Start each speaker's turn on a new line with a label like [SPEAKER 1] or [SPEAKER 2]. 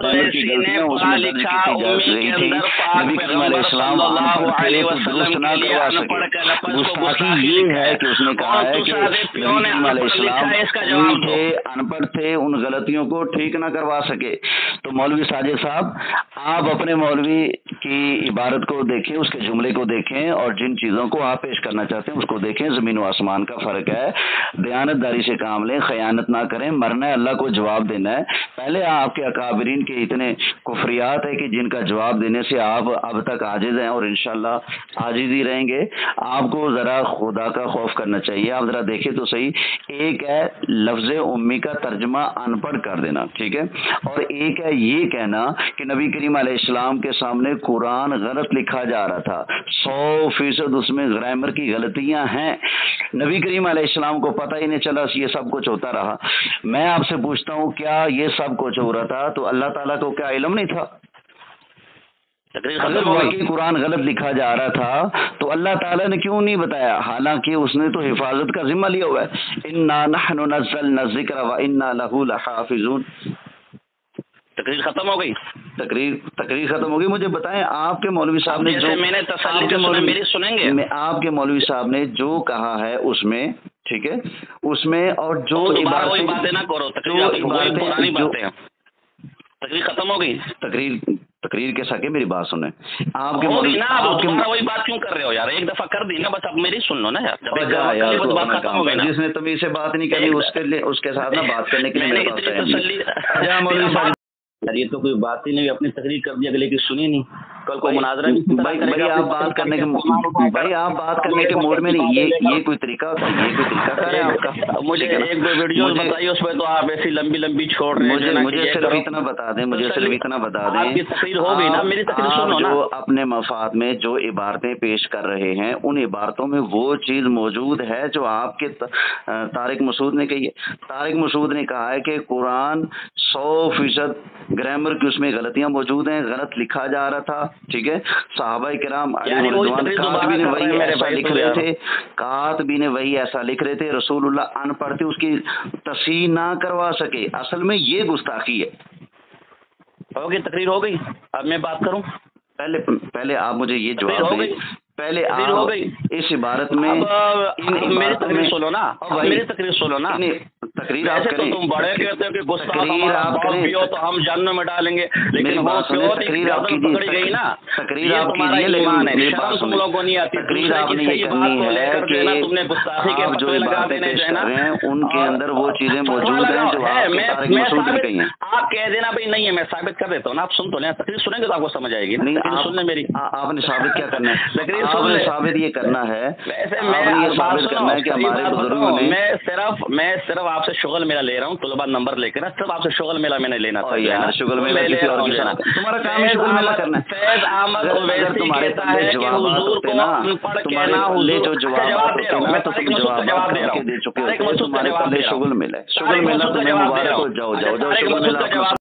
[SPEAKER 1] Grammar की गलतियां उसमें दर्ज की रही थी। नबी करीम अलैहिस्सलाम दुरुस्त ना करवा सके। गुस्ताखी ये है कि उसने कहा है कि नबी करीम अलैहिस्सलाम थे, अनपढ़ थे, उन गलतियों को ठीक ना करवा सके। तो मौलवी साजिद साहब, आप अपने मौलवी की इबारत को देखें, उसके जुमले को देखें और जिन चीज़ों को आप पेश करना चाहते हैं उसको देखें। ज़मीन व आसमान का फ़र्क है। दयानतदारी से काम लें, खयानत ना करें। मरना है, अल्लाह को जवाब देना है। पहले आपके अकाबरीन के इतने कुफरियात है कि जिनका जवाब देने से आप अब तक आजिज़ हैं और इंशाअल्लाह आजिज़ ही रहेंगे। आपको ज़रा खुदा का खौफ करना चाहिए। आप ज़रा देखें तो सही, एक है लफ्ज़ उम्मी का तर्जमा अनपढ़ कर देना, ठीक है, और एक है ये कहना कि नबी करीम अलैहिस्सलाम के सामने कुरान गलत लिखा जा रहा था, 100% उसमें ग्रामर की गलतियां हैं। नबी करीम अलैहिस्सलाम को पता ही नहीं चला, ये सब कुछ होता रहा। मैं आपसे पूछता हूँ, क्या ये सब कुछ हो रहा था तो अल्लाह ताला को क्या इल्म नहीं था? अगर वाकई कुरान गलत लिखा जा रहा था तो अल्लाह ताला ने क्यों नहीं बताया? हालांकि उसने तो हिफाजत का जिम्मा लिया हुआ है। इन्ना नहनु नज़्ज़लना ज़िक्र व इन्ना लहू लहाफ़िज़ून।
[SPEAKER 2] तकरीर खत्म हो गई?
[SPEAKER 1] तकरीर खत्म हो गई। मुझे बताएं, आपके मौलवी साहब ने जो
[SPEAKER 2] मैंने तसल्ली से सुना, मेरी सुनेंगे?
[SPEAKER 1] आपके मौलवी साहब ने जो कहा है उसमें, ठीक है, उसमें और जो
[SPEAKER 2] वही बातें ना करो, तकरीर खत्म हो गई।
[SPEAKER 1] तकरीर के सके मेरी बात सुने।
[SPEAKER 2] आपके मौलवी ना, आप दोबारा वही बात क्यों कर रहे हो यार? एक दफा कर दी ना, बस अब मेरी सुन लो ना यार। बात खत्म हो गई ना।
[SPEAKER 1] जिसने तमीज से बात नहीं करी उसके साथ ना बात करने के लिए मेरे पास
[SPEAKER 2] तसल्ली। ये तो कोई बात ही नहीं, अपनी तकरीर कर दी, अगले की सुनी नहीं। कल को मुनाजरा
[SPEAKER 1] भाई आप बात करने के मूड में नहीं। ये कोई तरीका होता है? ये कोई तरीका है आपका?
[SPEAKER 2] मुझे एक दो वीडियो बताइए, उसमें तो आप ऐसी लंबी लंबी छोड़ रहे हैं।
[SPEAKER 1] मुझे सिर्फ इतना बता दें,
[SPEAKER 2] आपकी तकरीर हो गई ना, मेरी तकरीर सुनो ना।
[SPEAKER 1] जो अपने मफाद में जो इबारतें पेश कर रहे हैं उन इबारतों में वो चीज़ मौजूद है जो आपके तारिक मसूद ने कही है। तारिक मसूद ने कहा है कि कुरान 100% ग्रामर की उसमें गलतियां मौजूद हैं, गलत लिखा जा रहा था, ठीक है। सहाबाए किराम कातबी ने वही ऐसा लिख रहे थे, कातबी ने वही ऐसा लिख रहे थे, रसूलुल्लाह अनपढ़ थे, उसकी तस्हीह ना करवा सके। असल में ये गुस्ताखी है।
[SPEAKER 2] हो गई तकरीर, हो गई। अब मैं बात करूं?
[SPEAKER 1] पहले आप मुझे ये जवाब दें। पहले आप
[SPEAKER 2] हो गई
[SPEAKER 1] इस इबारत में
[SPEAKER 2] मेरी तकरीर सुनो ना, मेरी तकरीर सुनो ना।
[SPEAKER 1] तकरीर आप करें।
[SPEAKER 2] तो तुम बड़े कहते हो कि तकरीर आप करें तो हम जन्नत में डालेंगे, लेकिन वो
[SPEAKER 1] तकरीर आप
[SPEAKER 2] पकड़ी गई ना।
[SPEAKER 1] तकरीर आप कीजिए, लेकिन
[SPEAKER 2] तुम लोगों नहीं आती।
[SPEAKER 1] तकरीर आपने ये करनी है कि
[SPEAKER 2] तुमने गुस्ताखी के
[SPEAKER 1] जो बातें पेश कर रहे हैं उनके अंदर वो चीजें मौजूद हैं जो आपके तारिक मसूद ने कही हैं।
[SPEAKER 2] आप कह देना भाई नहीं है, मैं साबित कर देता हूँ ना। आप सुन तो लें, तकरीर सुनेंगे तो आपको समझ आएगी। नहीं सुनने मेरी,
[SPEAKER 1] आपने साबित क्या करना है?
[SPEAKER 2] तकरीर
[SPEAKER 1] आपने साबित ये करना है,
[SPEAKER 2] वैसे
[SPEAKER 1] आपने ये साबित करना है कि हमारे बुजुर्गों ने।
[SPEAKER 2] मैं सिर्फ आपसे शुगल मेला ले रहा हूँ, तुलबा नंबर लेकर ना, सिर्फ आपसे शुगल मेला मैंने लेना था
[SPEAKER 1] यार। शुगल मेला किसी और के साथ, तुम्हारा काम है शुगल मेला करना है।
[SPEAKER 2] फैज अहमद ओवैसी
[SPEAKER 1] तुम्हारे पहले जवाब होते ना, तुम्हारे पहले जो जवाब होते ना तो तुम जवाब दे चुके हो। तुम्हारे पहले शुगल मेला है, शुगल मेला तुम्हें मुबारक हो। जाओ शुगल मेला।